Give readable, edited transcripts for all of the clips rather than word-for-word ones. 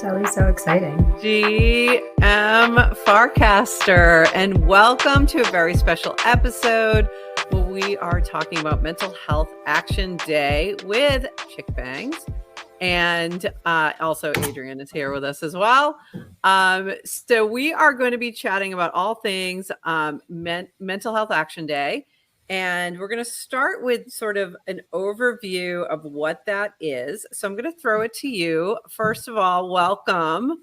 It's always so exciting. GM Farcaster, and welcome to a very special episode where we are talking about Mental Health Action Day with Chic Bangs. And also Adrian is here with us as well. So we are going to be chatting about all things Mental Health Action Day. And we're going to start with sort of an overview of what that is. So I'm going to throw it to you. First of all, welcome.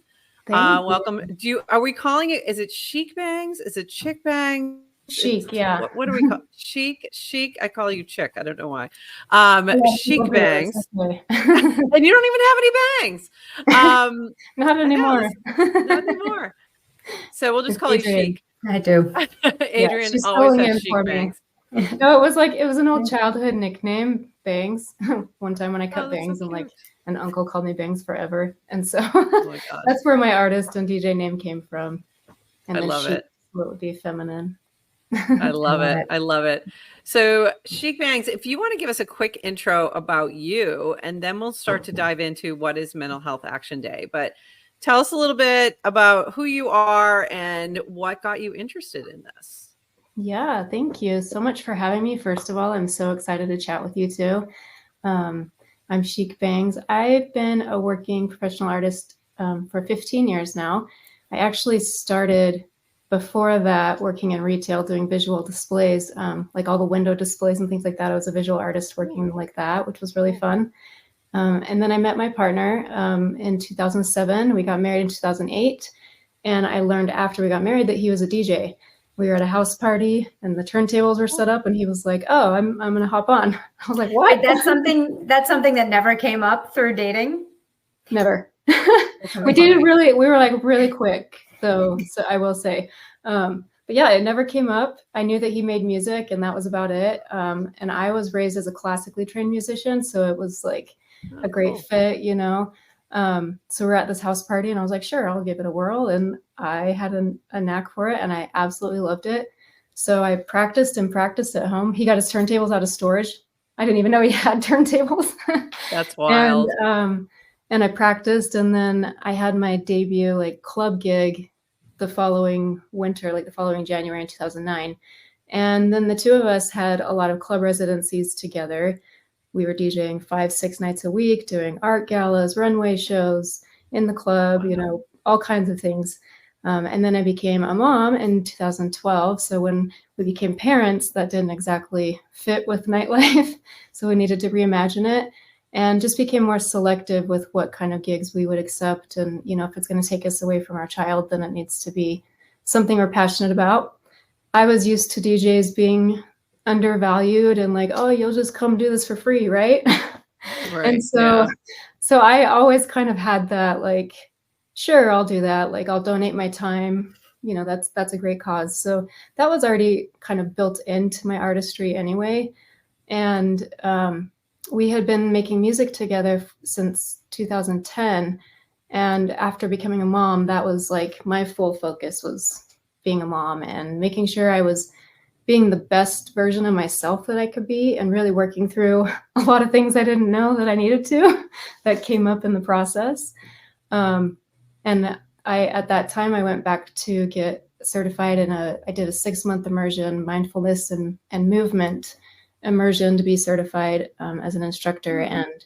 Welcome. Are we calling it, is it Chic Bangs? Is it Chic Bangs? Chic, yeah. What do we call Chic? I call you Chick. I don't know why. Chic Bangs. And you don't even have any bangs. Not anymore. Not anymore. So we'll just call you Chic. I do. Adrian always has Chic Bangs. No, it was an old childhood nickname, Bangs. One time when I cut bangs, and like an uncle called me Bangs forever, and so that's where my artist and DJ name came from. And I love it. What would be feminine? I love it. I love it. So Chic Bangs, if you want to give us a quick intro about you, and then we'll start to dive into what is Mental Health Action Day. But tell us a little bit about who you are and what got you interested in this. Yeah, thank you so much for having me. First of all, I'm so excited to chat with you too. I'm Chic Bangs. I've been a working professional artist for 15 years now. I actually started before that working in retail, doing visual displays, like all the window displays and things like that. I was a visual artist working like that, which was really fun. And then I met my partner in 2007. We got married in 2008. And I learned after we got married that he was a DJ. We were at a house party and the turntables were set up and he was like, "Oh, I'm going to hop on." I was like, "What?" That's something that never came up through dating? Never. We dated we were like really quick. So I will say, but yeah, it never came up. I knew that he made music and that was about it. And I was raised as a classically trained musician. So it was like a great fit, you know? So we're at this house party and I was like, sure, I'll give it a whirl. And I had a knack for it and I absolutely loved it. So I practiced at home. He got his turntables out of storage. I didn't even know he had turntables. That's wild. And I practiced, and then I had my debut like club gig the following winter, like the following January in 2009. And then the two of us had a lot of club residencies together. We were DJing 5-6 nights a week, doing art galas, runway shows in the club, you know, all kinds of things. And then I became a mom in 2012. So when we became parents, that didn't exactly fit with nightlife. So we needed to reimagine it. And just became more selective with what kind of gigs we would accept. And, you know, if it's going to take us away from our child, then it needs to be something we're passionate about. I was used to DJs being undervalued and like, "Oh, you'll just come do this for free, right?" Right. And so I always kind of had that like, sure, I'll do that. Like, I'll donate my time. You know, that's a great cause. So that was already kind of built into my artistry anyway. And, we had been making music together since 2010. And after becoming a mom, that was like my full focus was being a mom and making sure I was being the best version of myself that I could be and really working through a lot of things I didn't know that I needed to that came up in the process. And at that time, I went back to get certified I did a 6-month immersion, mindfulness and movement immersion to be certified as an instructor. And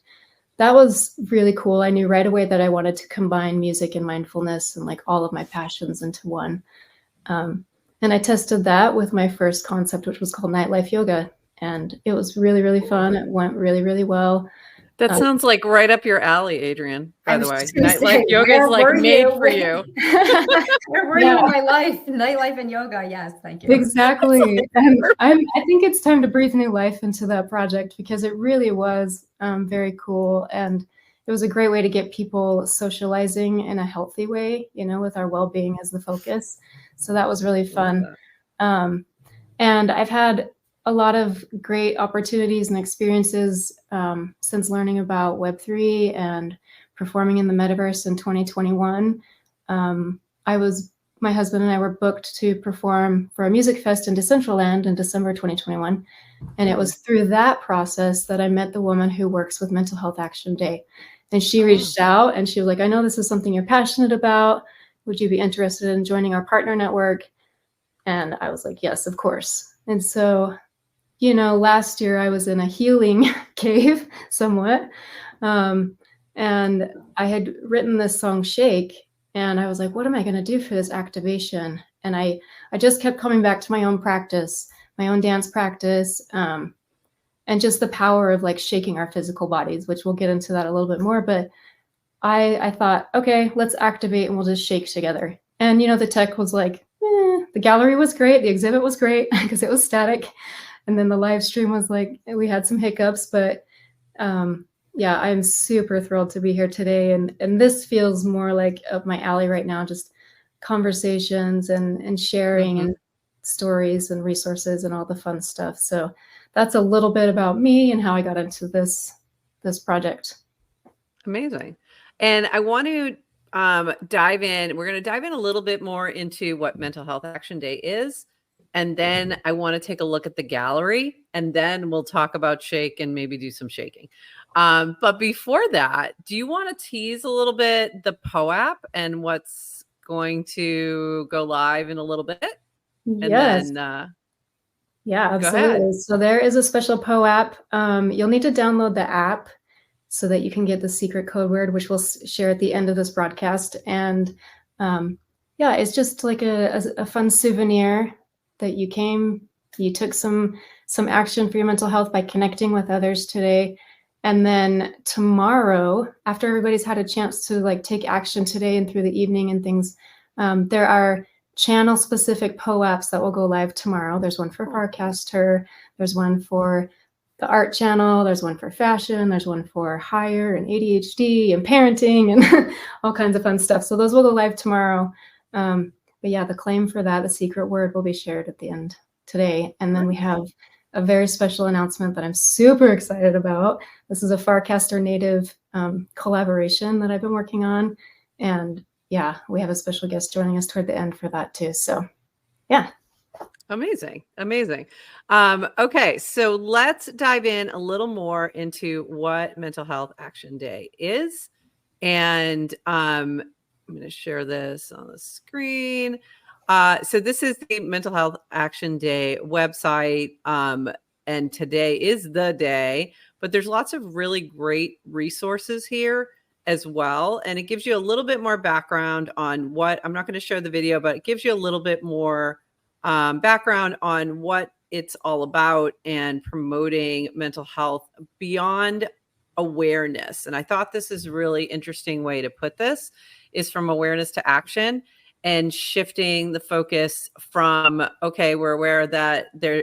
that was really cool. I knew right away that I wanted to combine music and mindfulness and like all of my passions into one. And I tested that with my first concept, which was called nightlife yoga. And it was really, really fun. It went really, really well. That sounds like right up your alley, Adrian, by the way. Nightlife yoga is like made for you. Where were you in my life? Nightlife and yoga. Yes, thank you. Exactly. And I think it's time to breathe new life into that project because it really was very cool. And it was a great way to get people socializing in a healthy way, you know, with our well-being as the focus. So that was really fun. And I've had a lot of great opportunities and experiences since learning about Web3 and performing in the metaverse in 2021. I was my husband and I were booked to perform for a music fest in Decentraland in December 2021. And it was through that process that I met the woman who works with Mental Health Action Day. And she reached out and she was like, I know this is something you're passionate about. Would you be interested in joining our partner network? And I was like, yes, of course. And so, you know, last year I was in a healing cave somewhat. And I had written this song, Shake. And I was like, what am I going to do for this activation? And I just kept coming back to my own practice, my own dance practice, and just the power of like shaking our physical bodies, which we'll get into that a little bit more. But I thought, okay, let's activate and we'll just shake together. And, you know, the tech was like, the gallery was great. The exhibit was great because it was static. And then the live stream was like, we had some hiccups, but yeah, I'm super thrilled to be here today. And this feels more like up my alley right now, just conversations and sharing and stories and resources and all the fun stuff. So that's a little bit about me and how I got into this project. Amazing. And I want to dive in. We're going to dive in a little bit more into what Mental Health Action Day is. And then I want to take a look at the gallery, and then we'll talk about Shake and maybe do some shaking. But before that, do you want to tease a little bit the POAP and what's going to go live in a little bit? Yes. And then, yeah, absolutely. So there is a special POAP. You'll need to download the app so that you can get the secret code word, which we'll share at the end of this broadcast. And yeah, it's just like a fun souvenir that you took some action for your mental health by connecting with others today. And then tomorrow, after everybody's had a chance to like take action today and through the evening and things, there are channel specific POAPs that will go live tomorrow. There's one for Farcaster, there's one for the art channel, there's one for fashion, there's one for hire and ADHD and parenting and all kinds of fun stuff. So those will go live tomorrow. But yeah, the claim for that, the secret word, will be shared at the end today. And then we have a very special announcement that I'm super excited about. This is a Farcaster native collaboration that I've been working on. And yeah, we have a special guest joining us toward the end for that too. So yeah. Amazing. Amazing. Okay, so let's dive in a little more into what Mental Health Action Day is. And I'm going to share this on the screen. So this is the Mental Health Action Day website. And today is the day, but there's lots of really great resources here as well. And it gives you a little bit more background on what, I'm not going to show the video, but it gives you a little bit more background on what it's all about and promoting mental health beyond awareness. And I thought this is a really interesting way to put this, is from awareness to action, and shifting the focus from, okay, we're aware that there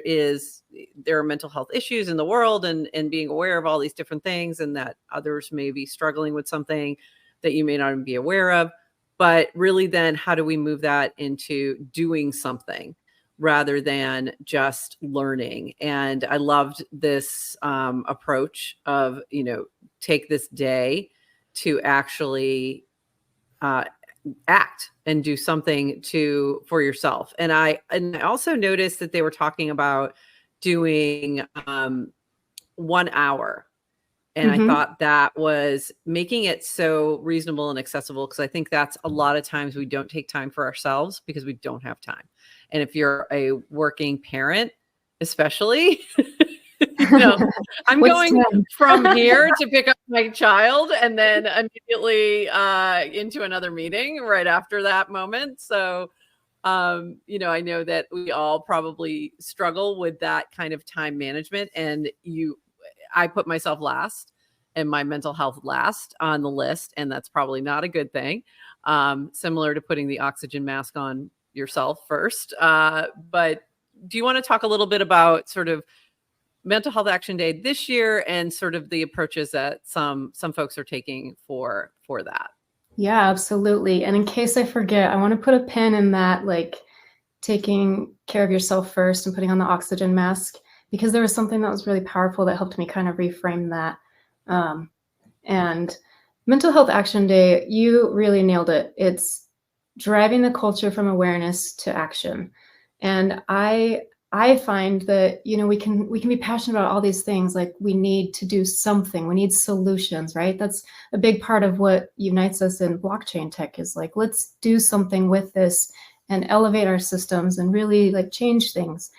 are mental health issues in the world, and being aware of all these different things, and that others may be struggling with something that you may not even be aware of. But really then, how do we move that into doing something rather than just learning? And I loved this approach of, take this day to actually act and do something for yourself. And I also noticed that they were talking about doing 1 hour. And I thought that was making it so reasonable and accessible, because I think that's a lot of times we don't take time for ourselves because we don't have time. And if you're a working parent, especially, I'm going from here to pick up my child and then immediately into another meeting right after that moment. So, I know that we all probably struggle with that kind of time management, and I put myself last and my mental health last on the list. And that's probably not a good thing. Similar to putting the oxygen mask on yourself first. But do you want to talk a little bit about sort of Mental Health Action Day this year and sort of the approaches that some folks are taking for that? Yeah, absolutely. And in case I forget, I want to put a pin in that, like taking care of yourself first and putting on the oxygen mask, because there was something that was really powerful that helped me kind of reframe that. And Mental Health Action Day, you really nailed it. It's driving the culture from awareness to action. And I find that, you know, we can be passionate about all these things. Like, we need to do something. We need solutions, right? That's a big part of what unites us in blockchain tech, is like, let's do something with this and elevate our systems and really like change things.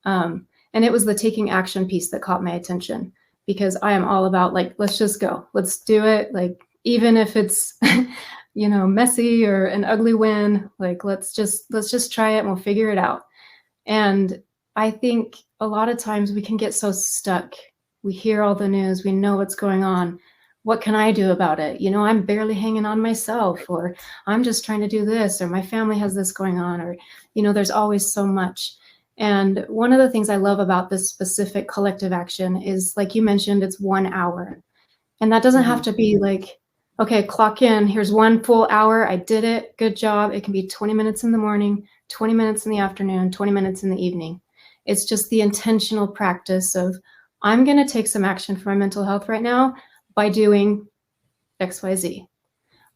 And it was the taking action piece that caught my attention, because I am all about like, let's just go, let's do it. Like, even if it's, you know, messy or an ugly win, like, let's just try it and we'll figure it out. And I think a lot of times we can get so stuck. We hear all the news, we know what's going on. What can I do about it? You know, I'm barely hanging on myself, or I'm just trying to do this, or my family has this going on, or, you know, there's always so much. And one of the things I love about this specific collective action is, like you mentioned, it's 1 hour. And that doesn't have to be like, okay, clock in, here's 1 full hour, I did it, good job. It can be 20 minutes in the morning, 20 minutes in the afternoon, 20 minutes in the evening. It's just the intentional practice of, I'm going to take some action for my mental health right now by doing XYZ.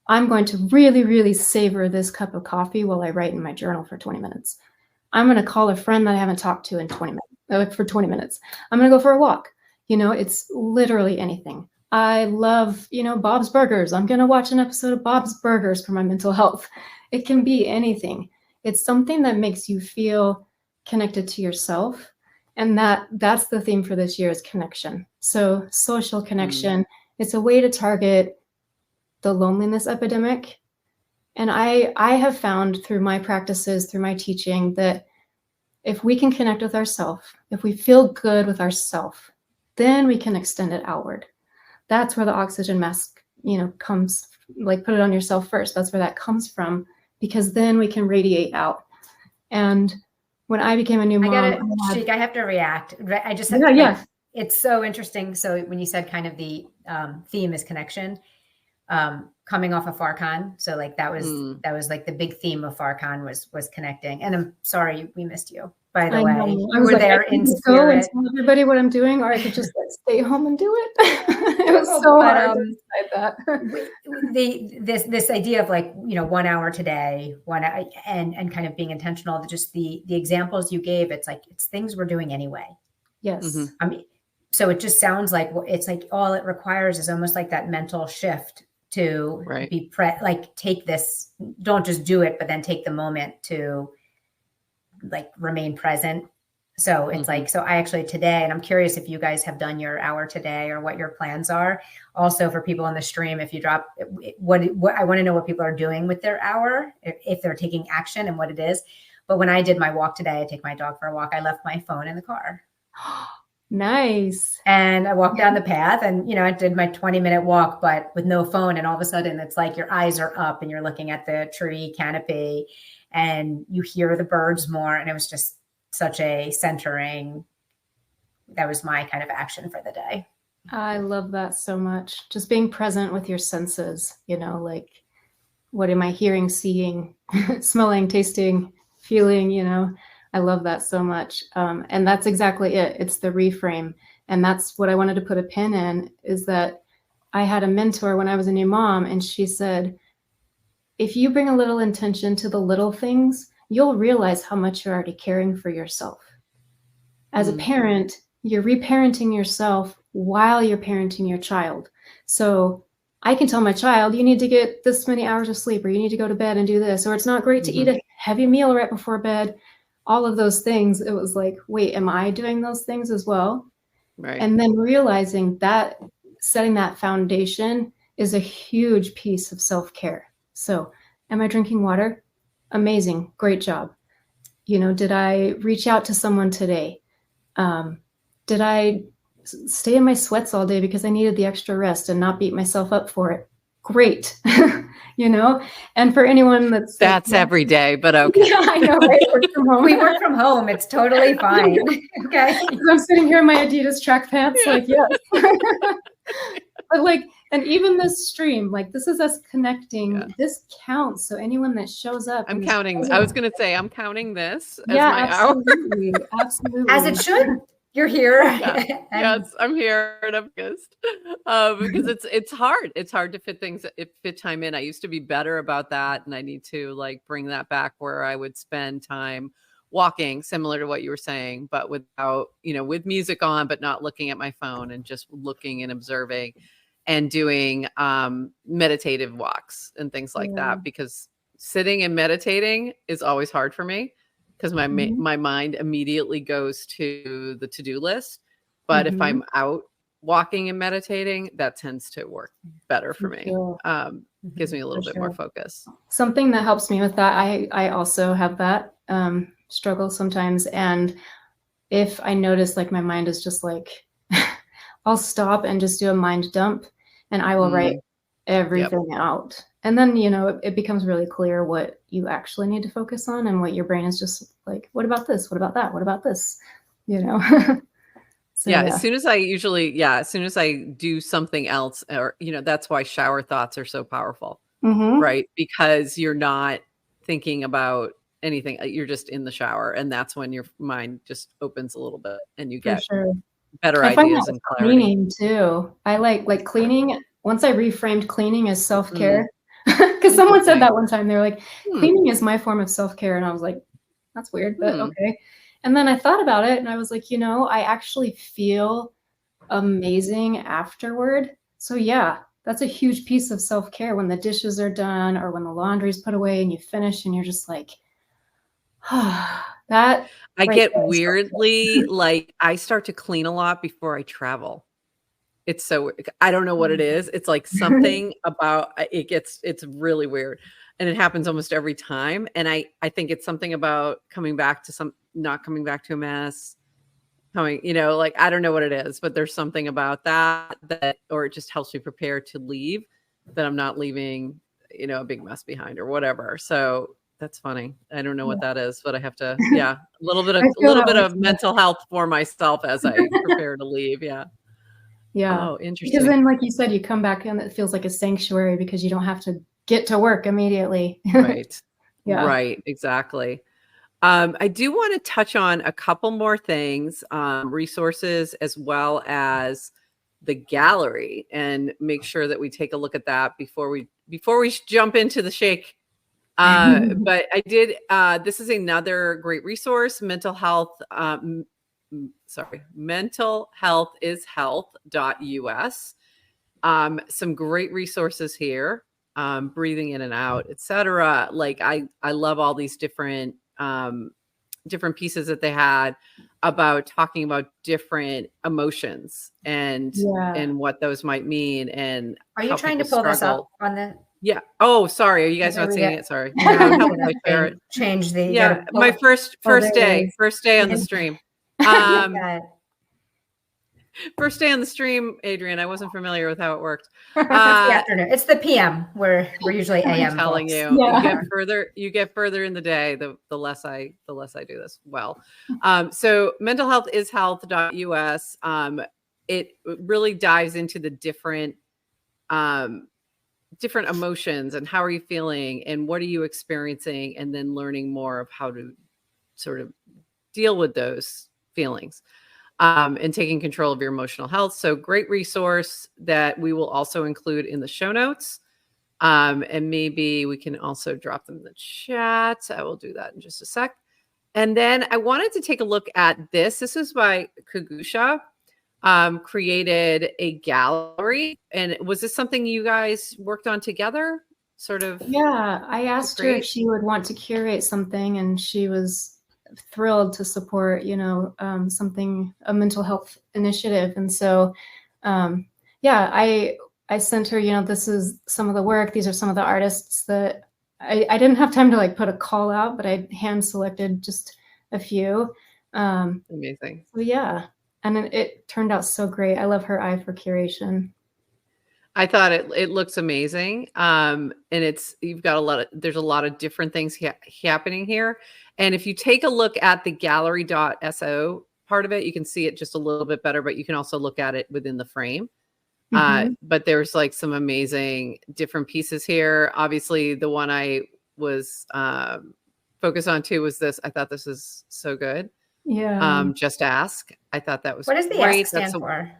I'm going to really, really savor this cup of coffee while I write in my journal for 20 minutes. I'm going to call a friend that I haven't talked to in 20 minutes, for 20 minutes. I'm going to go for a walk. You know, it's literally anything. I love, you know, Bob's Burgers. I'm going to watch an episode of Bob's Burgers for my mental health. It can be anything. It's something that makes you feel connected to yourself. And that's the theme for this year, is connection. So social connection, it's a way to target the loneliness epidemic. And I have found through my practices, through my teaching, that if we can connect with ourselves, if we feel good with ourselves, then we can extend it outward. That's where the oxygen mask, you know, comes, like, put it on yourself first. That's where that comes from, because then we can radiate out. And when I became a new mom, Chic, I have to react. I just it's so interesting. So when you said kind of the theme is connection, coming off of FarCon, so like that was like the big theme of FarCon was connecting. And I'm sorry we missed you, by the way. You were there in spirit. And tell everybody what I'm doing, or I could just like stay home and do it. It was so hard to decide that. This idea of like, you know, 1 hour today, and kind of being intentional. Just the examples you gave, it's like, it's things we're doing anyway. Yes. I mean, so it just sounds like it's like all it requires is almost like that mental shift to be like, take this, don't just do it, but then take the moment to like remain present. So it's like, so I actually today, and I'm curious if you guys have done your hour today or what your plans are. Also for people on the stream, if you drop what I want to know what people are doing with their hour, if they're taking action and what it is. But when I did my walk today, I take my dog for a walk. I left my phone in the car. Nice. And I walked down the path, and, you know, I did my 20-minute walk, but with no phone. And all of a sudden it's like your eyes are up and you're looking at the tree canopy and you hear the birds more. And it was just such a centering. That was my kind of action for the day. I love that so much. Just being present with your senses, you know, like, what am I hearing, seeing, smelling, tasting, feeling, you know? I love that so much. And that's exactly it. It's the reframe. And that's what I wanted to put a pin in, is that I had a mentor when I was a new mom, and she said, if you bring a little intention to the little things, you'll realize how much you're already caring for yourself. As a parent, you're reparenting yourself while you're parenting your child. So I can tell my child, you need to get this many hours of sleep, or you need to go to bed and do this, or it's not great to eat a heavy meal right before bed. All of those things. It was like, wait, am I doing those things as well? Right. And then realizing that setting that foundation is a huge piece of self-care. So am I drinking water? Amazing. Great job. You know, did I reach out to someone today? Did I stay in my sweats all day because I needed the extra rest and not beat myself up for it? Great. You know, and for anyone that's like, every day, but okay. Yeah, I know, right? We work from home. It's totally fine. Okay. I'm sitting here in my Adidas track pants, like, yes. But like, and even this stream, like, this is us connecting. Yeah. This counts. So anyone that shows up. I'm counting. I was going to say, I'm counting this as my absolutely, hour. Absolutely. As it should. You're here. Yeah. Yes, I'm here in August. Because it's hard. It's hard to fit time in. I used to be better about that, and I need to like bring that back where I would spend time walking, similar to what you were saying, but without, with music on, but not looking at my phone, and just looking and observing and doing meditative walks and things like that, because sitting and meditating is always hard for me, because my mind immediately goes to the to-do list. But if I'm out walking and meditating, that tends to work better for me. Gives me a little bit more focus. Something that helps me with that, I also have that struggle sometimes. And if I notice like my mind is just like, I'll stop and just do a mind dump, and I will write everything out. And then, it becomes really clear what you actually need to focus on, and what your brain is just like, what about this? What about that? What about this? So, as soon as I do something else, or, that's why shower thoughts are so powerful, right? Because you're not thinking about anything. You're just in the shower, and that's when your mind just opens a little bit, and you get better ideas and clarity. Cleaning too. I like cleaning. Once I reframed cleaning as self-care, because someone said that one time. They were like, cleaning is my form of self-care. And I was like, that's weird, but okay. And then I thought about it, and I was like, I actually feel amazing afterward. So yeah, that's a huge piece of self-care when the dishes are done, or when the laundry's put away and you finish and you're just like, that. I get weirdly like, I start to clean a lot before I travel. It's so, I don't know what it is. It's like something about it's really weird. And it happens almost every time. And I think it's something about not coming back to a mess, like, I don't know what it is, but there's something about that, or it just helps me prepare to leave, that I'm not leaving, a big mess behind or whatever. So that's funny. I don't know what that is, but I have to, a little bit of mental health for myself as I prepare to leave. Yeah. Yeah. Oh, interesting. Because then, like you said, you come back and it feels like a sanctuary, because you don't have to get to work immediately. Right. Right. Exactly. I do want to touch on a couple more things, resources, as well as the gallery, and make sure that we take a look at that before we jump into the shake. But I did, this is another great resource, mentalhealthishealth.us. Some great resources here, breathing in and out, etc. Like I love all these different pieces that they had about talking about different emotions and what those might mean. And are you trying to pull this up on the? Yeah. Oh, sorry. Are you guys not seeing it? Sorry. Change the. Yeah. My first day on the stream. First day on the stream, Adrian. I wasn't familiar with how it worked. It's the afternoon. It's the PM. We're usually AM. I'm telling folks. you get further in the day, the less I do this well. So mentalhealthishealth.us. It really dives into the different emotions, and how are you feeling, and what are you experiencing, and then learning more of how to sort of deal with those feelings. And taking control of your emotional health. So great resource that we will also include in the show notes. And maybe we can also drop them in the chat. I will do that in just a sec. And then I wanted to take a look at this. This is by Kagusha, created a gallery. And was this something you guys worked on together? Sort of? Yeah, I asked her if she would want to curate something, and she was thrilled to support, a mental health initiative. And so, I sent her, this is some of the work. These are some of the artists that I didn't have time to like put a call out, but I hand selected just a few. Amazing. So yeah. And it turned out so great. I love her eye for curation. I thought it looks amazing. And there's a lot of different things happening here. And if you take a look at the gallery.so part of it, you can see it just a little bit better, but you can also look at it within the frame. But there's like some amazing different pieces here. Obviously the one I was focused on too was this. I thought this is so good. Yeah. Just ask. I thought that was What does the great. S stand for?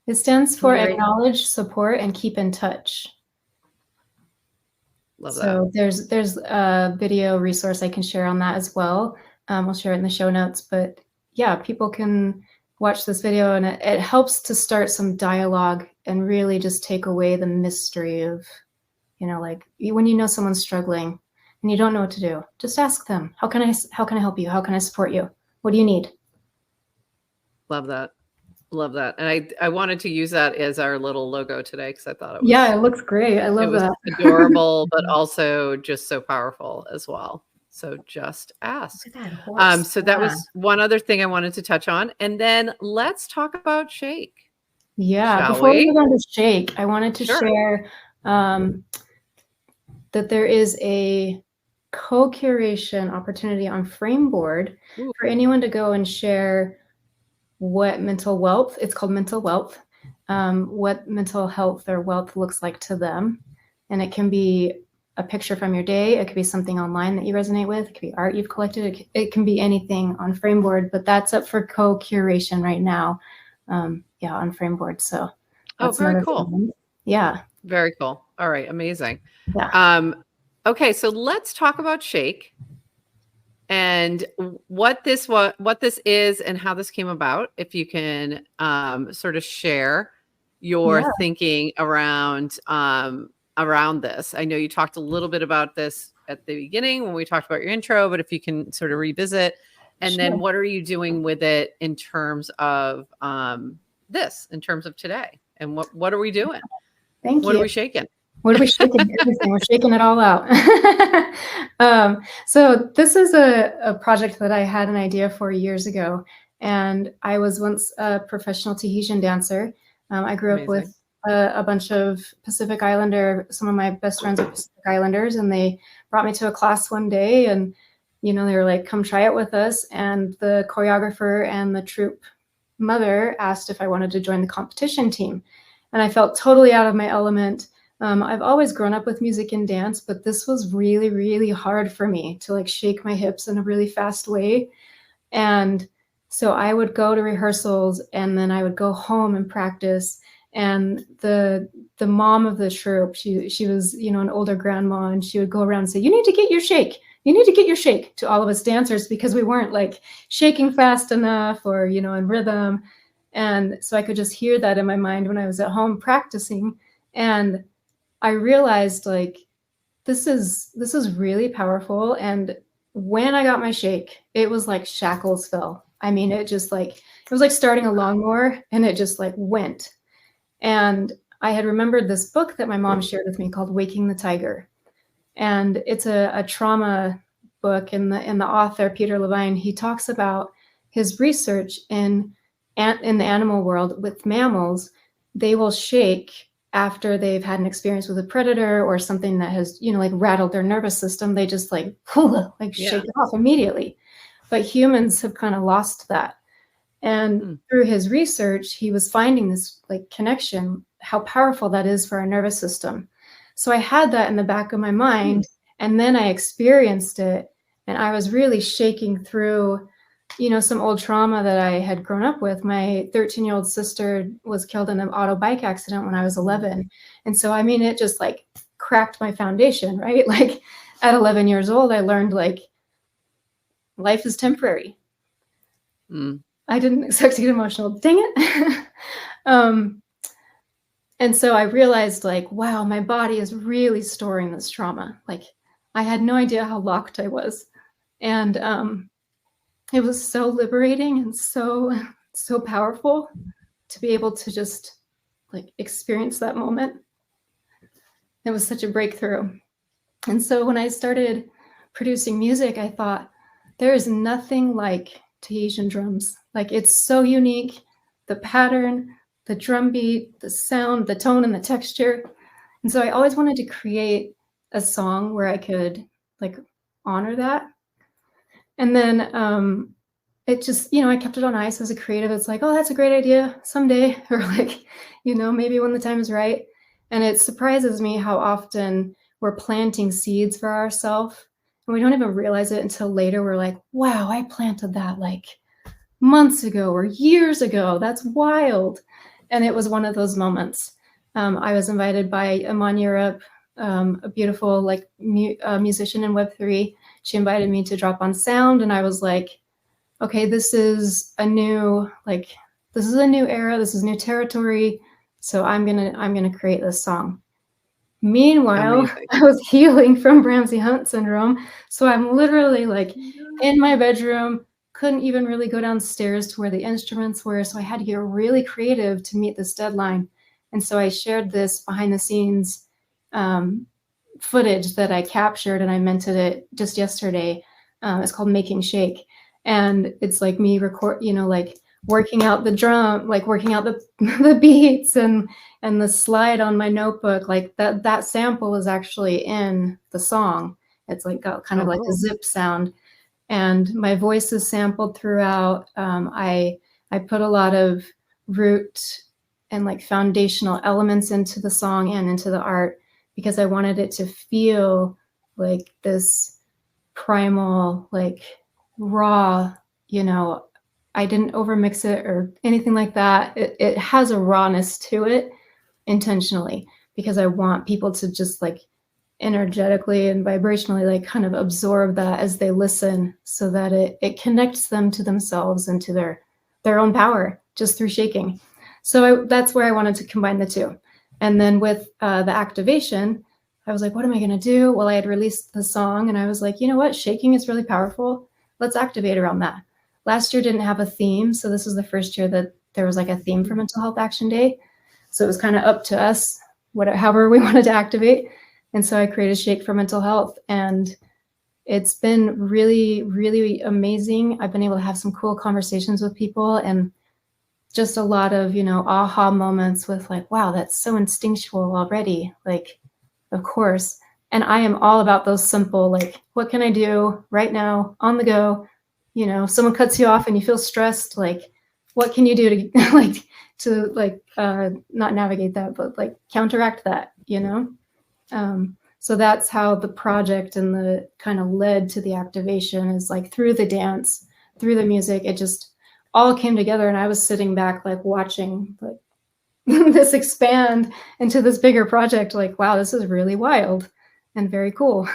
It stands for Very- acknowledge, support, and keep in touch. Love that. So there's a video resource I can share on that as well. I'll share it in the show notes. But yeah, people can watch this video, and it helps to start some dialogue and really just take away the mystery of, like when you know someone's struggling and you don't know what to do, just ask them, how can I help you? How can I support you? What do you need? Love that. Love that. And I wanted to use that as our little logo today because I thought it was, yeah, it looks great. I love that. Adorable, but also just so powerful as well. So just ask. So that was one other thing I wanted to touch on. And then let's talk about Shake. Yeah. Before we move on to Shake, I wanted to share that there is a co-curation opportunity on Frameboard for anyone to go and share what mental wealth, it's called mental wealth, what mental health or wealth looks like to them. And it can be a picture from your day. It could be something online that you resonate with. It could be art you've collected. It can be anything on Frameboard, but that's up for co-curation right now. On Frameboard. So that's very cool. thing. Yeah. Very cool. All right. Amazing. Yeah. Okay. So let's talk about Shake and what this is and how this came about. If you can sort of share your thinking around this. I know you talked a little bit about this at the beginning when we talked about your intro, but if you can sort of revisit, and then what are you doing with it in terms of in terms of today, and what are we doing? Thank you. What are we shaking? What are we shaking? Everything. We're shaking it all out. So this is a project that I had an idea for years ago. And I was once a professional Tahitian dancer. I grew up with a bunch of Pacific Islander, some of my best friends are Pacific Islanders, and they brought me to a class one day and, they were like, come try it with us. And the choreographer and the troupe mother asked if I wanted to join the competition team. And I felt totally out of my element. I've always grown up with music and dance, but this was really, really hard for me to like shake my hips in a really fast way. And so I would go to rehearsals and then I would go home and practice. And the mom of the troupe, she was, an older grandma, and she would go around and say, you need to get your shake. You need to get your shake to all of us dancers because we weren't like shaking fast enough or, in rhythm. And so I could just hear that in my mind when I was at home practicing. And I realized like, this is really powerful. And when I got my shake, it was like shackles fell. I mean, it was like starting a lawnmower, and it just like went. And I had remembered this book that my mom shared with me called Waking the Tiger. And it's a trauma book, and the author, Peter Levine, he talks about his research in the animal world with mammals. They will shake after they've had an experience with a predator or something that has, like rattled their nervous system. They just shake it off immediately. But humans have kind of lost that. And through his research, he was finding this like connection, how powerful that is for our nervous system. So I had that in the back of my mind, and then I experienced it, and I was really shaking through, some old trauma that I had grown up with. My 13-year-old sister was killed in an auto bike accident when I was 11. And so, I mean, it just like cracked my foundation, right? Like at 11 years old, I learned like life is temporary. I didn't expect to get emotional. Dang it. And so I realized like, wow, my body is really storing this trauma. Like I had no idea how locked I was. And it was so liberating and so powerful to be able to just like experience that moment. It was such a breakthrough. And so when I started producing music, I thought there is nothing like Tahitian drums. Like it's so unique, the pattern, the drum beat, the sound, the tone, and the texture. And so I always wanted to create a song where I could like honor that. And then it just, I kept it on ice as a creative. It's like, oh, that's a great idea someday, or like, maybe when the time is right. And it surprises me how often we're planting seeds for ourselves, and we don't even realize it until later. We're like, wow, I planted that like months ago or years ago. That's wild. And it was one of those moments. I was invited by Amon Europe, a beautiful like musician in Web3. She invited me to drop on sound, and I was like, okay, this is a new era. This is new territory. So I'm gonna create this song. Meanwhile, amazing. I was healing from Ramsay Hunt syndrome. So I'm literally like in my bedroom, couldn't even really go downstairs to where the instruments were. So I had to get really creative to meet this deadline. And so I shared this behind the scenes footage that I captured, and I minted it just yesterday. It's called Making Shake. And it's like me like working out the drum, like working out the beats and the slide on my notebook. Like that sample is actually in the song. It's like got kind of like a zip sound, and my voice is sampled throughout. I put a lot of root and like foundational elements into the song and into the art, because I wanted it to feel like this primal, like raw, I didn't overmix it or anything like that. It has a rawness to it intentionally, because I want people to just like energetically and vibrationally like kind of absorb that as they listen, so that it connects them to themselves and to their own power just through shaking. So that's where I wanted to combine the two. And then with the activation, I was like, what am I going to do? Well, I had released the song, and I was like, you know what? Shaking is really powerful. Let's activate around that. Last year didn't have a theme. So this was the first year that there was like a theme for Mental Health Action Day. So it was kind of up to us, however we wanted to activate. And so I created Shake for Mental Health. And it's been really, really amazing. I've been able to have some cool conversations with people, and just a lot of, aha moments with like, wow, that's so instinctual already. Like, of course. And I am all about those simple, like, what can I do right now on the go? Someone cuts you off and you feel stressed. Like, what can you do to not navigate that, but like counteract that, So that's how the project and the kind of led to the activation, is like through the dance, through the music. It just all came together, and I was sitting back like watching like this expand into this bigger project. Like, wow, this is really wild and very cool.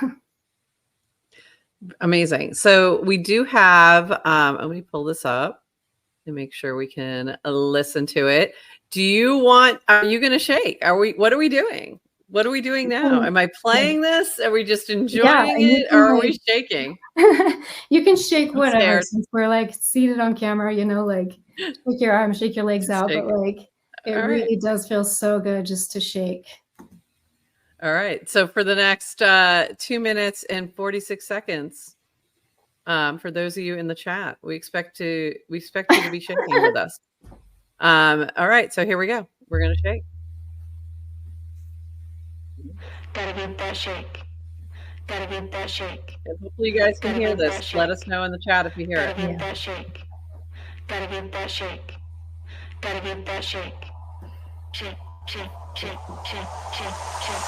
Amazing. So we do have, let me pull this up and make sure we can listen to it. Are you going to shake? What are we doing? What are we doing now? Am I playing this? Are we just enjoying it? Or are we shaking? You can shake whatever, since we're like seated on camera, like shake your arms, shake your legs out, but like it really does feel so good just to shake. All right. So for the next 2 minutes and 46 seconds, for those of you in the chat, we expect you to be shaking with us. All right. So here we go. We're going to shake. Gotta get that shake. Gotta get that shake. And hopefully you guys can hear this. Let us know in the chat if you hear it. Gotta get that shake. Gotta get that shake. Gotta get that shake. Shake, shake, shake, shake, shake, shake.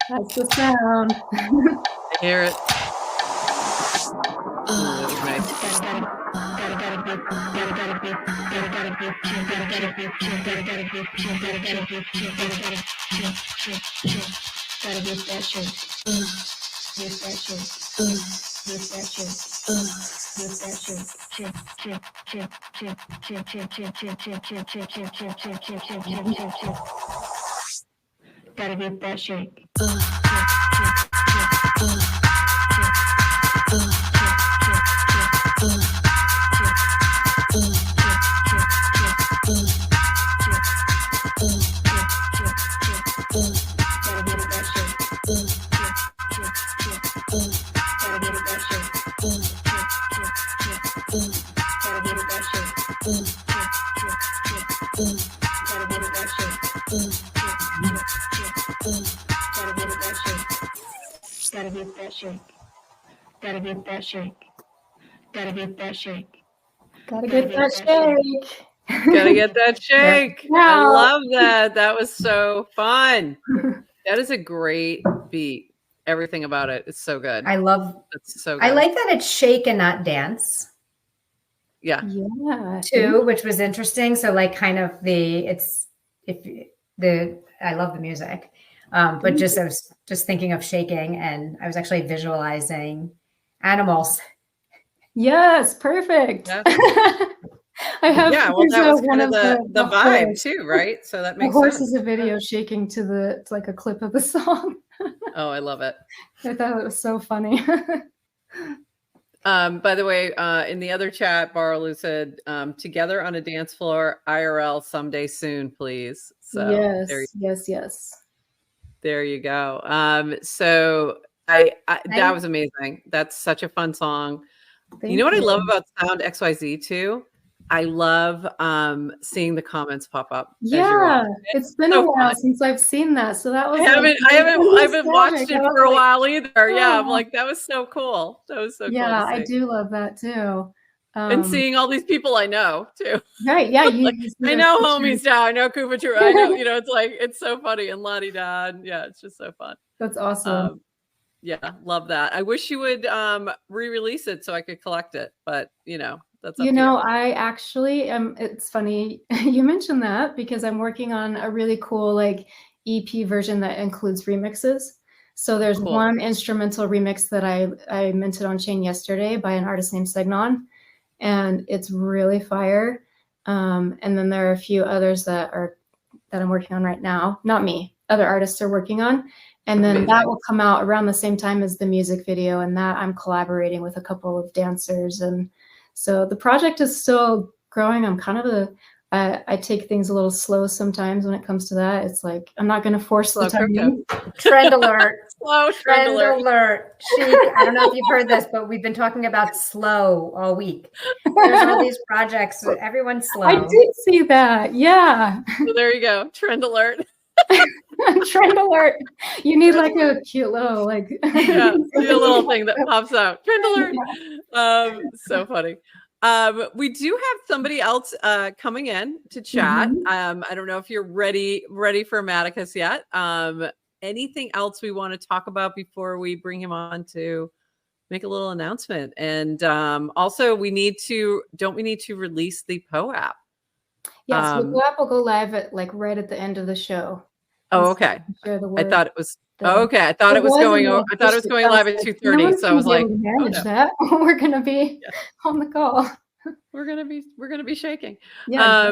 That's the sound. I hear it. Gotta get that shake. Gotta get that shake. Gotta get that shake. Gotta get that shake. Gotta get that shake. Gotta get that shake. Yeah. I love that. That was so fun. That is a great beat. Everything about it is so good. I love. It's so good. I like that it's shake and not dance. Yeah. Too, which was interesting. So like kind of I love the music. But just I was just thinking of shaking, and I was actually visualizing animals. Yes, perfect. Yeah. I have well, that was one kind of the vibe horse. too, right? So that The makes horse sense. is a video shaking to like a clip of the song. Oh, I love it. I thought it was so funny. By the way, in the other chat, Barlu said, together on a dance floor, IRL someday soon, please. So yes. There you go. So that was amazing. That's such a fun song. You know what I love about Sound XYZ too? I love seeing the comments pop up. Yeah, it's been a while since I've seen that. So that was I haven't watched it for a while either. Yeah, I'm like, that was so cool. That was so cool. Yeah, I do love that too. And seeing all these people I know too. Right. Yeah. Like, I know homies now. I know Kufa True. I know, it's like, it's so funny. And Lottie Dad. Yeah, it's just so fun. That's awesome. Yeah, love that. I wish you would re-release it so I could collect it. But that's up to you. I actually it's funny you mentioned that because I'm working on a really cool like EP version that includes remixes. So there's one instrumental remix that I minted on chain yesterday by an artist named Segnon, and it's really fire. And then there are a few others that I'm working on right now. Not me, other artists are working on. And then that will come out around the same time as the music video, and that I'm collaborating with a couple of dancers. And so the project is still growing. I'm kind of I take things a little slow sometimes when it comes to that. It's like, I'm not going to force the timing. Trend alert. Slow trend alert. Chic, I don't know if you've heard this, but we've been talking about slow all week. There's all these projects. Everyone's slow. I did see that. Yeah. So there you go. Trend alert. Trend alert. You need like a cute little a little thing that pops out. Trend alert. Yeah. So funny. We do have somebody else coming in to chat. I don't know if you're ready for Maticus yet. Anything else we want to talk about before we bring him on to make a little announcement? And also, don't we need to release the Poe app? Yes, the Poe app will go live at right at the end of the show. Oh, okay. I thought it was okay. I thought it was going live at 2:30. So I was like, manage that. We're gonna be on the call. We're gonna be shaking. Yeah.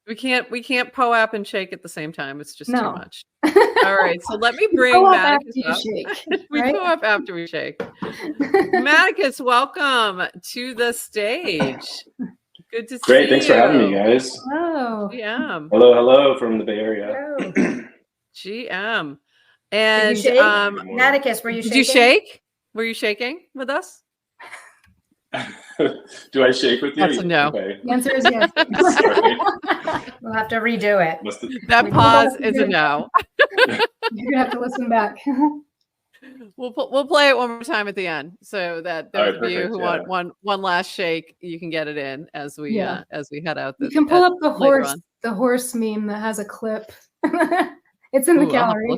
We can't Poe app and shake at the same time. It's just too much. All right. So let me bring Maticus up. We Poe up after we shake. Maticus, welcome to the stage. Good to see you. Great. Thanks for having me, guys. Oh. GM. Hello from the Bay Area. GM. And Maticus, were you shaking? Did you shake? Were you shaking with us? Do I shake with you? That's a no. Okay. The answer is yes. We'll have to redo it. That pause is a no. You're gonna have to listen back. We'll play it one more time at the end, so that those of you who want one last shake, you can get it in as we head out. You can pull up the horse meme that has a clip. It's in the gallery.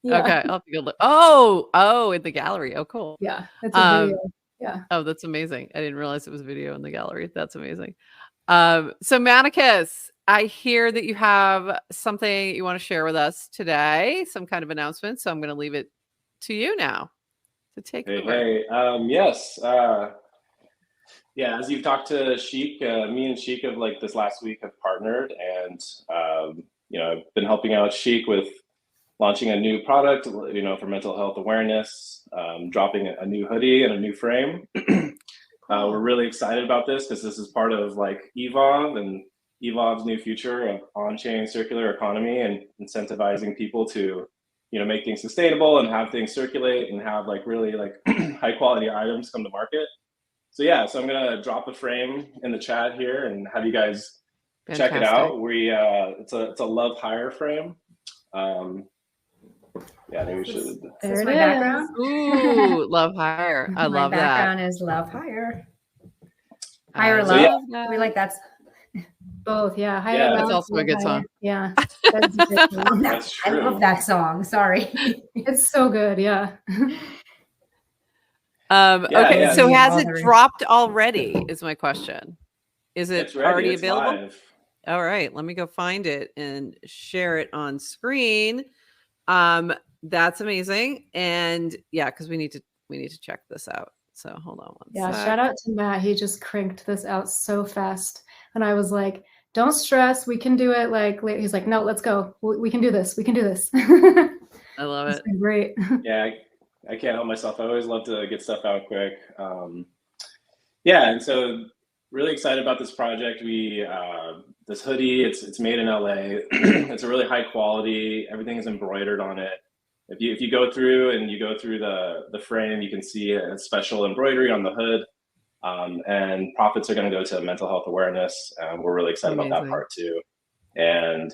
Yeah. Okay, I'll take a look. Oh, in the gallery. Oh, cool. Yeah, it's a video. Yeah. Oh, that's amazing. I didn't realize it was video in the gallery. That's amazing. So Manicus, I hear that you have something you want to share with us today, some kind of announcement. So I'm going to leave it to you now to take over. Hey, yes. Yeah, as you've talked to Chic, me and Chic have like this last week have partnered, and I've been helping out Chic with launching a new product, for mental health awareness, dropping a new hoodie and a new frame. We're really excited about this because this is part of like evav and evav's new future of on-chain circular economy and incentivizing people to, make things sustainable and have things circulate and have like really like high quality items come to market. So yeah, so I'm gonna drop a frame in the chat here and have you guys check it out. It's a love hire frame. Yeah, maybe we should. This is my background. Ooh, love hire. I love that. My background is love hire. Hire love. So yeah. We like that. Both, yeah. Hire Yeah, love, that's also a good song. Yeah, that's a good song. That's true. I love that song. Sorry. It's so good. Yeah. Okay, yeah. so has it dropped already? Is my question. Is it already available? Live. All right, let me go find it and share it on screen. That's amazing, and yeah, because we need to check this out. So hold on one sec. Shout out to Matt. He just cranked this out so fast, and I was like, "Don't stress, we can do it." Like he's like, "No, let's go. We can do this. We can do this." I love it. It's great. Yeah, I can't help myself. I always love to get stuff out quick. And so really excited about this project. We this hoodie, it's made in LA. It's a really high quality. Everything is embroidered on it. If you go through the frame, you can see a special embroidery on the hood. And profits are going to go to mental health awareness. We're really excited about that part too. And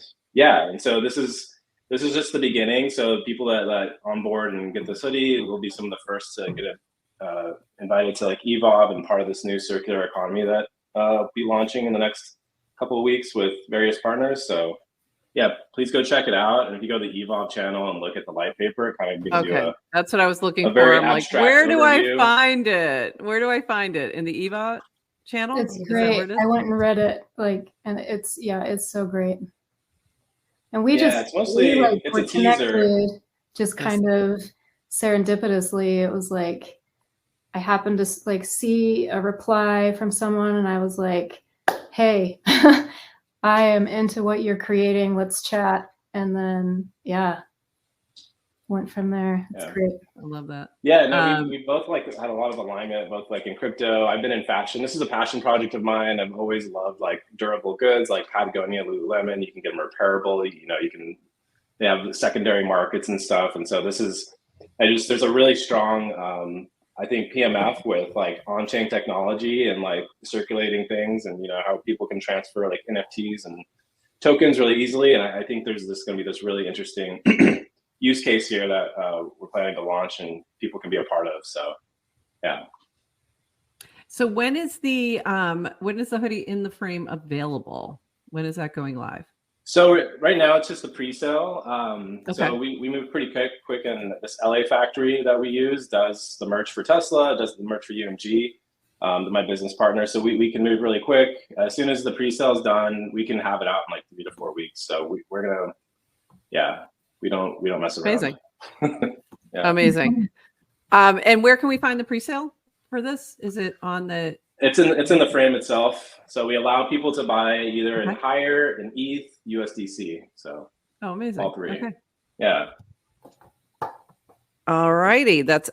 so this is just the beginning. So people that on board and get this hoodie will be some of the first to get invited to like evav and part of this new circular economy that will be launching in the next couple of weeks with various partners. So yeah, please go check it out. And if you go to the evav channel and look at the light paper, it kind of gives you that's what I was looking for. I'm like, where do I find it? Where do I find it? In the evav channel? It's great. I went and read it, and it's so great. And we it's mostly it's a teaser. Just kind of serendipitously. It was like I happened to like see a reply from someone, and I was like, "Hey, I am into what you're creating. Let's chat." And then went from there. It's great. I love that. Yeah, no, we both like had a lot of alignment, both like in crypto. I've been in fashion. This is a passion project of mine. I've always loved like durable goods, like Patagonia, Lululemon. You can get them repairable. They have secondary markets and stuff. And so there's a really strong, I think PMF with like on-chain technology and like circulating things and, how people can transfer like NFTs and tokens really easily. And I think there's going to be this really interesting use case here that we're planning to launch and people can be a part of. So, yeah. So when is the hoodie in the frame available? When is that going live? So right now it's just a pre-sale. So we move pretty quick, and this LA factory that we use does the merch for Tesla, does the merch for UMG, my business partner. So we can move really quick. As soon as the pre-sale is done, we can have it out in like 3 to 4 weeks. So we're gonna, we don't mess around. Amazing. Amazing. And where can we find the pre-sale for this? Is it on the? It's in the frame itself. So we allow people to buy either in hire, in ETH, USDC. So amazing. All three. Okay. Yeah. All righty. That's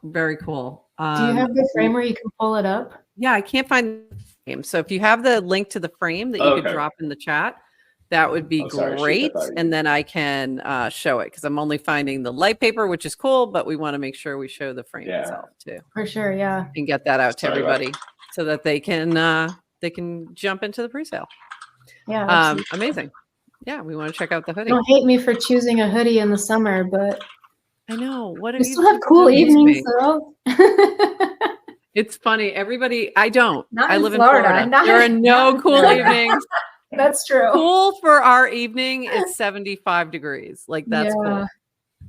very cool. Do you have the frame where you can pull it up? Yeah, I can't find the frame. So if you have the link to the frame that you could drop in the chat, that would be great. And then I can show it because I'm only finding the light paper, which is cool, but we want to make sure we show the frame itself too. For sure, yeah. And get that out to everybody so that they can jump into the pre-sale. Yeah. Amazing. Yeah, we want to check out the hoodie. Don't hate me for choosing a hoodie in the summer, but I know. What we still have cool evenings though. It's funny. Everybody, I don't. I live in Florida. There are no cool evenings. That's true. Cool for our evening is 75 degrees. Like that's cool.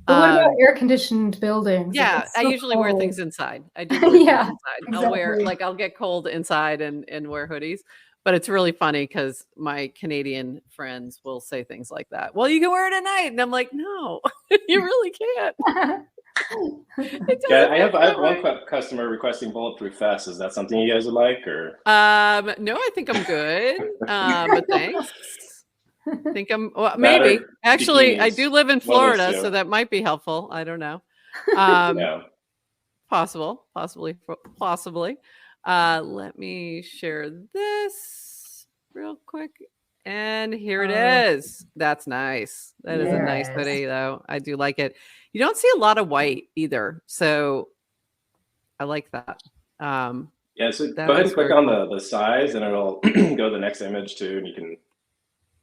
But what about air-conditioned buildings? Yeah, so I usually wear cold. things inside. I do wear things Yeah, inside. exactly. I'll get cold inside and wear hoodies. But it's really funny because my Canadian friends will say things like that. Well, you can wear it at night. And I'm like, no, you really can't. It Yeah, doesn't I make have no one way. customer requesting bulletproof vests. Is that something you guys would like, or? No, I think I'm good. But thanks. I think well, That maybe. or Actually, I do bikinis? live in One of those Florida, so two. that might be helpful. I don't know. Um, Yeah. possibly. Let me share this real quick. And here it is. That's nice. That is a nice There it is. hoodie, though. I do like it. You don't see a lot of white either. So I like that. Yeah, so That go ahead is and click very on cool. the size and it'll go to the next image too, and you can.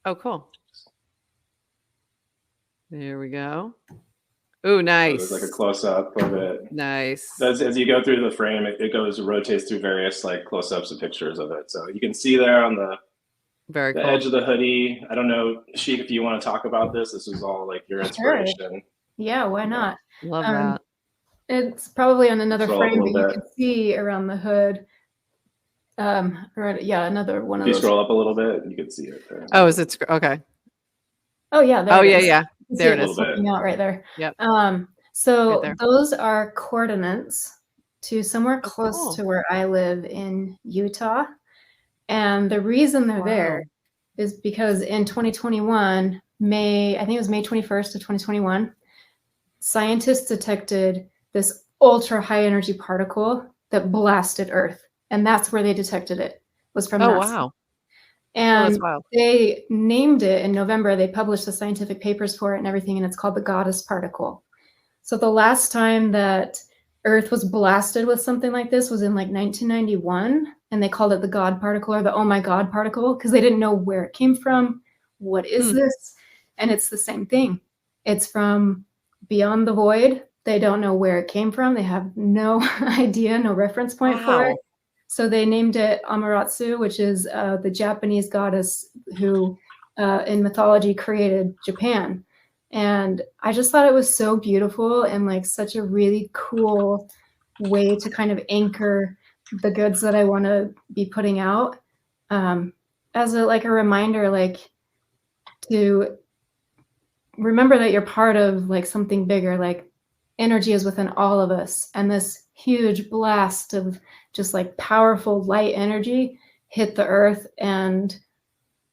Oh, cool. There we go. Oh, So nice. there's like a close up of it. Nice. As you go through the frame, it rotates through various like close ups of pictures of it. So you can see there on the Very cool. edge of the hoodie. I don't know, Chic, if you want to talk about this. This is all like your inspiration. Sure. Yeah, why not? Love that. It's probably on another Scroll up a frame, but little you bit. can see around the hood. Another one If of you those. scroll up a little bit, you can see it there. Oh, is it okay? Oh yeah, there Oh it yeah, is. yeah. You can There see it is. poking out right there. Yep. So Right there. those are coordinates to somewhere close cool. to where I live in Utah. And the reason they're there is because in 2021, I think it was May 21st of 2021, scientists detected this ultra high energy particle that blasted Earth. And that's where they detected it, was from Oh, that. wow. And that's wild. they named it in November. They published the scientific papers for it and everything, and it's called the goddess particle. So the last time that Earth was blasted with something like this was in like 1991, and they called it the God particle or the oh my God particle because they didn't know where it came from. What is this? And it's the same thing. It's from beyond the void. They don't know where it came from. They have no idea, no reference point for it. So they named it Amaterasu, which is the Japanese goddess who in mythology created Japan. And I just thought it was so beautiful and like such a really cool way to kind of anchor the goods that I want to be putting out as a reminder, like to remember that you're part of like something bigger, like energy is within all of us. And this huge blast of just like powerful light energy hit the earth and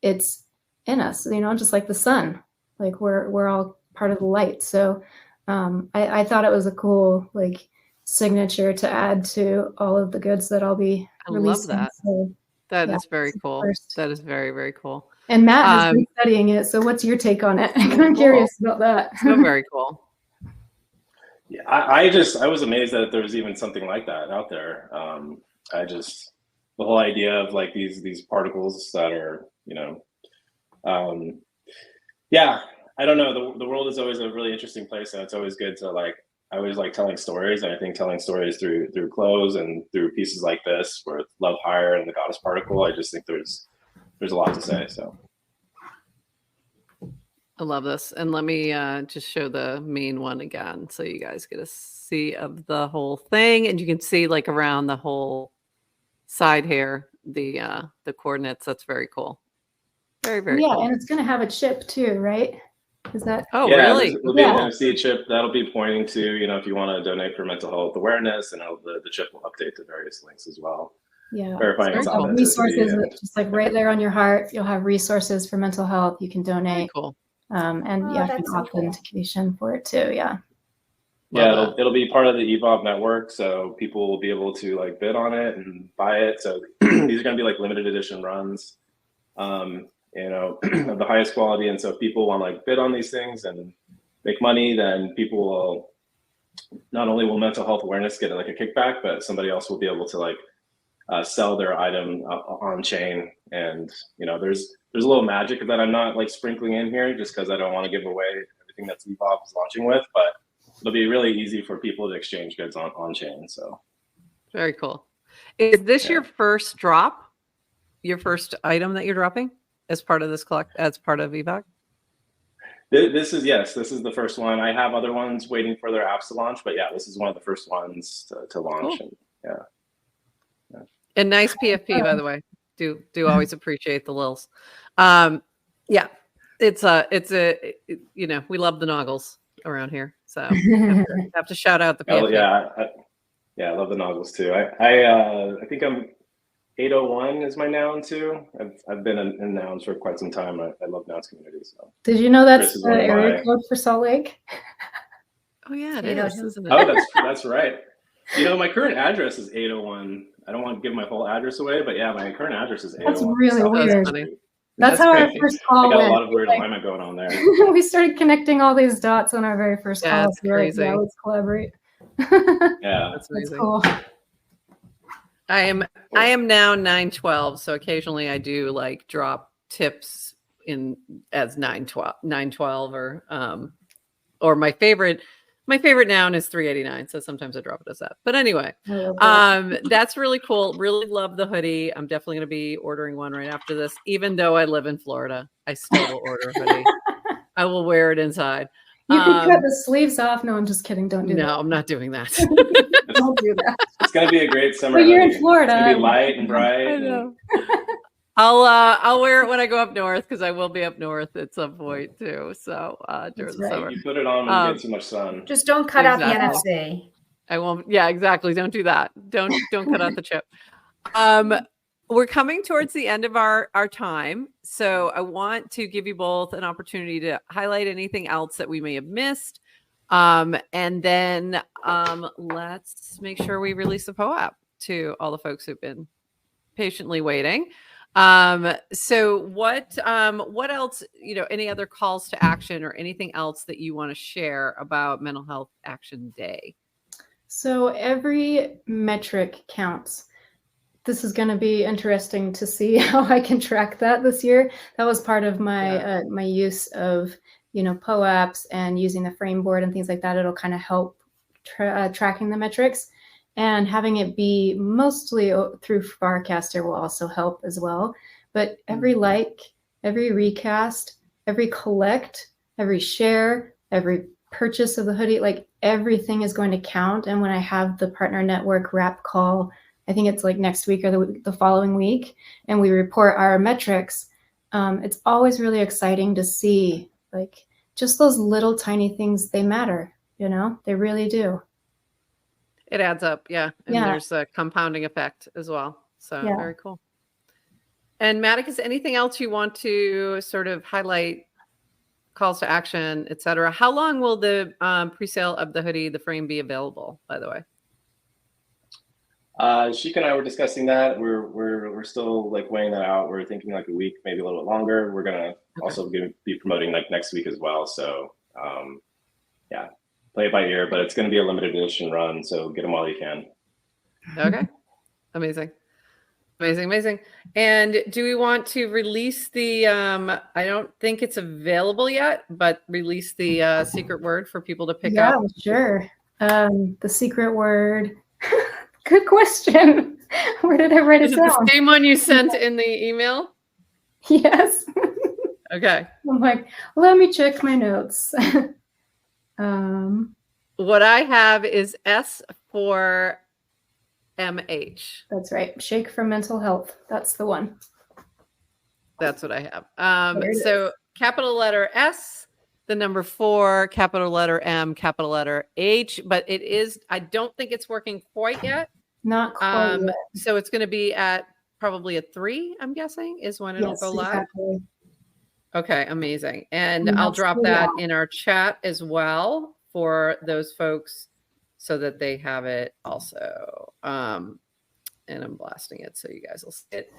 it's in us, just like the sun, like we're all part of the light. So I thought it was a cool like signature to add to all of the goods that I'll be releasing. Love that. So, that is very cool. That is very, very cool. And Matt has been studying it. So what's your take on it? I'm curious about that. So very cool. Yeah, I was amazed that there was even something like that out there. The whole idea of like these particles that are, yeah, I don't know. The world is always a really interesting place, and it's always good to like. I always like telling stories, and I think telling stories through clothes and through pieces like this, where it's Love Higher and the Goddess Particle. I just think there's a lot to say. So. I love this. And let me just show the main one again so you guys get a see of the whole thing. And you can see like around the whole side here, the coordinates. That's very cool. Very, very cool. Yeah, and it's going to have a chip too, right? Is that? Oh, really? There'll be an NFC chip that'll be pointing to, if you want to donate for mental health awareness, and the chip will update to various links as well. Yeah, verifying its authenticity. Resources, just like right there on your heart, you'll have resources for mental health. You can donate. Very cool. And an authentication for it too. Yeah. Yeah, it'll be part of the evav network, so people will be able to like bid on it and buy it. So these are going to be like limited edition runs, of the highest quality. And so if people want to like bid on these things and make money, then people will not only will mental health awareness get like a kickback, but somebody else will be able to like sell their item on chain. And there's a little magic that I'm not like sprinkling in here just because I don't want to give away everything that's evav is launching with, but it'll be really easy for people to exchange goods on chain. So very cool. Is this your first drop? Your first item that you're dropping as part of this as part of evav? This is the first one. I have other ones waiting for their apps to launch, but yeah, this is one of the first ones to launch. Cool. And And nice PFP, by the way. Do always appreciate the lils. Yeah, it's a we love the noggles around here, so have to shout out the PFP. I love the noggles too. I think I'm 801 is my noun too. I've been in nouns for quite some time. I love nouns community. So did you know that's the area code for Salt Lake? Oh yeah, it is, isn't it? Oh, that's right. My current address is 801. I don't want to give my whole address away, but yeah, my current address is 801. That's really weird. Funny. That's how our first call went. I got a lot of weird alignment going on there. We started connecting all these dots on our very first call. That's crazy. Like, yeah, let's collaborate. Yeah, that's amazing. That's cool. I am now 912, so occasionally I do like drop tips in as 912 or my favorite noun is 389, so sometimes I drop it as that. But anyway, that's really cool. Really love the hoodie. I'm definitely going to be ordering one right after this. Even though I live in Florida, I still will order a hoodie. I will wear it inside. You can cut the sleeves off. No, I'm just kidding. Don't do that. No, I'm not doing that. Don't do that. It's going to be a great summer. But you're in Florida. It's going to be light and bright. I know. I'll wear it when I go up north because I will be up north at some point too. So during the summer, you put it on when you get too much sun. Just don't cut out the NFC. I won't. Yeah, exactly. Don't do that. Don't cut out the chip. We're coming towards the end of our time, so I want to give you both an opportunity to highlight anything else that we may have missed, and then let's make sure we release the POAP to all the folks who've been patiently waiting. So what else, any other calls to action or anything else that you want to share about Mental Health Action Day? So every metric counts. This is going to be interesting to see how I can track that this year. That was part of my my use of POAPs and using the frame board and things like that. It'll kind of help tracking the metrics, and having it be mostly through Farcaster will also help as well. But every like, every recast, every collect, every share, every purchase of the hoodie, like everything is going to count. And when I have the partner network wrap call, I think it's like next week or the following week, and we report our metrics, it's always really exciting to see like just those little tiny things. They matter, they really do. It adds up. Yeah. And there's a compounding effect as well. So very cool. And Matic, anything else you want to sort of highlight, calls to action, et cetera? How long will the pre-sale of the hoodie, the frame, be available, by the way? Chic and I were discussing that. We're still like weighing that out. We're thinking like a week, maybe a little bit longer. We're gonna also be promoting like next week as well. So play it by ear, but it's going to be a limited edition run. So get them while you can. Okay, amazing. And do we want to release the? I don't think it's available yet, but release the secret word for people to pick up. Yeah, sure. The secret word. Good question. Where did I write it down? The same one you sent in the email? Yes. Okay. I'm like, let me check my notes. What I have is S for MH. That's right. Shake for mental health. That's the one. That's what I have. So capital letter S, the number 4, capital letter M, capital letter H, but it is, I don't think it's working quite yet. Not quite yet. So it's going to be at probably a 3, I'm guessing, is when it'll go live. Exactly. Okay, amazing. And I'll drop that in our chat as well for those folks so that they have it also. And I'm blasting it so you guys will see it.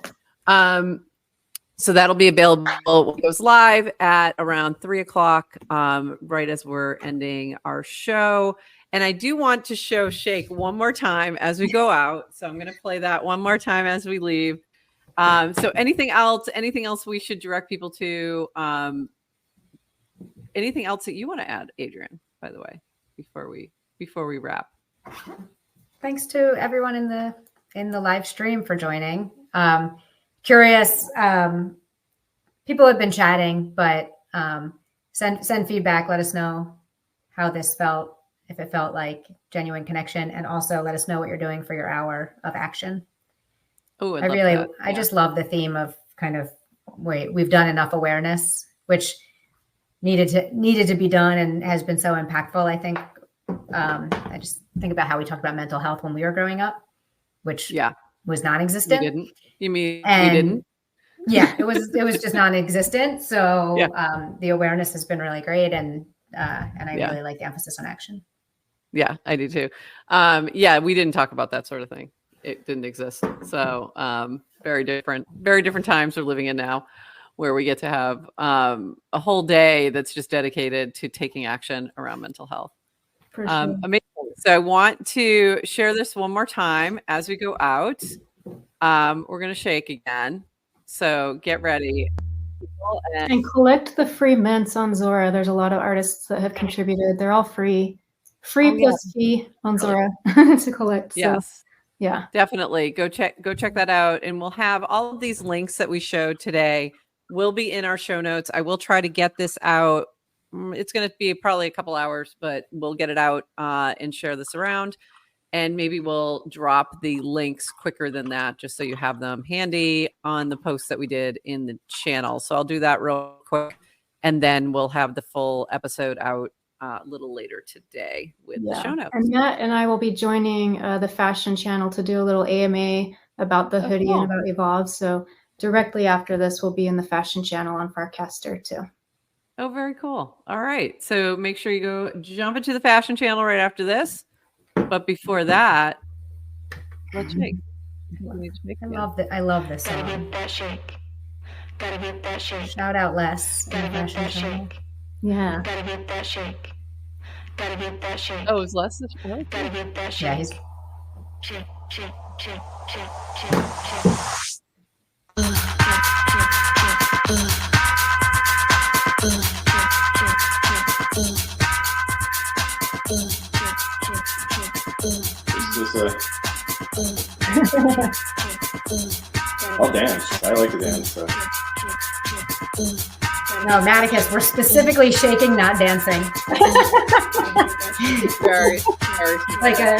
So that'll be available when it goes live at around 3:00, right as we're ending our show. And I do want to show Shake one more time as we go out. So I'm going to play that one more time as we leave. So anything else we should direct people to? Anything else that you want to add, Adrian, by the way, before we wrap? Thanks to everyone in the live stream for joining. Curious, people have been chatting, but send feedback. Let us know how this felt, if it felt like genuine connection, and also let us know what you're doing for your hour of action. Oh, I just love the theme of kind of, we've done enough awareness, which needed to be done and has been so impactful. I think, I just think about how we talked about mental health when we were growing up, which was non-existent. You didn't? You mean and we didn't? Yeah, it was just non-existent. So the awareness has been really great, and I really like the emphasis on action. Yeah, I do too. We didn't talk about that sort of thing. It didn't exist. So very different times we're living in now, where we get to have a whole day that's just dedicated to taking action around mental health. For sure. Amazing. So I want to share this one more time as we go out. We're going to shake again. So get ready. And collect the free mints on Zora. There's a lot of artists that have contributed. They're all free plus fee on Zora to collect. Yes. So, yeah, definitely go check that out. And we'll have all of these links that we showed today will be in our show notes. I will try to get this out. It's going to be probably a couple hours, but we'll get it out and share this around. And maybe we'll drop the links quicker than that, just so you have them handy on the posts that we did in the channel. So I'll do that real quick. And then we'll have the full episode out a little later today with the show notes. And Matt and I will be joining the fashion channel to do a little AMA about the hoodie and about evav. So directly after this, we'll be in the fashion channel on Farcaster too. Oh, very cool. All right. So make sure you go jump into the fashion channel right after this. But before that, let's shake. I love this song. Gotta get that shake. Gotta get that shake. Shout out Les. Gotta get that shake. Yeah. Gotta get that shake. Gotta get that shake. Oh, is Les the show? Gotta get that shake. Yeah, he's. Shake. I'll dance. I like to dance. So. No, Maticus, we're specifically shaking, not dancing. Very. Like a.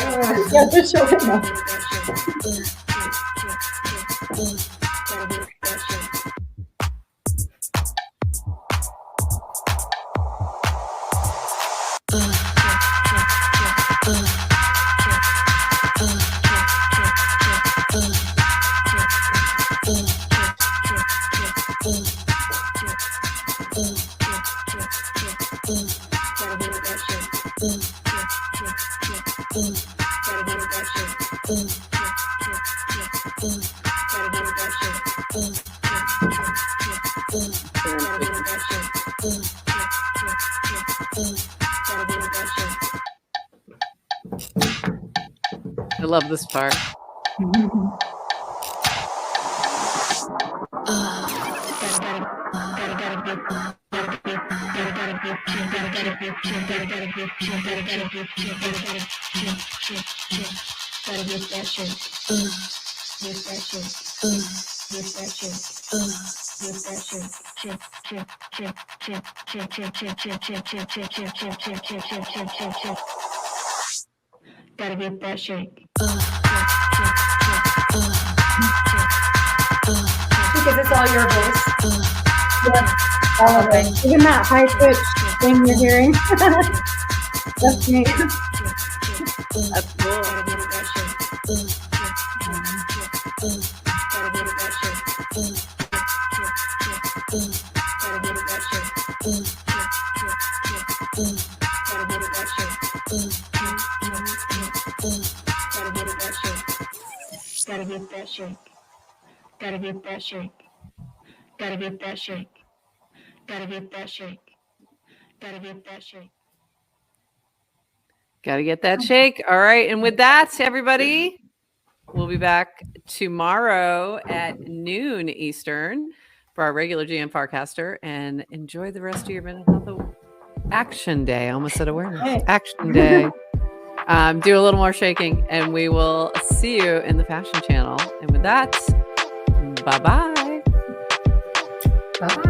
I love this part. Gotta get that shake. Because it's all your voice. Yeah. All of it. Even that high pitch thing you're hearing. That's me. That's cool. Gotta get that shake. Gotta get that shake. Gotta get that shake. Gotta get that shake. Gotta get that shake. Gotta get that shake. All right. And with that, everybody, we'll be back tomorrow at noon Eastern for our regular GM Farcaster, and enjoy the rest of your mental health action day. I almost said awareness. Action day. Do a little more shaking, and we will see you in the fashion channel. And with that, bye-bye. Bye.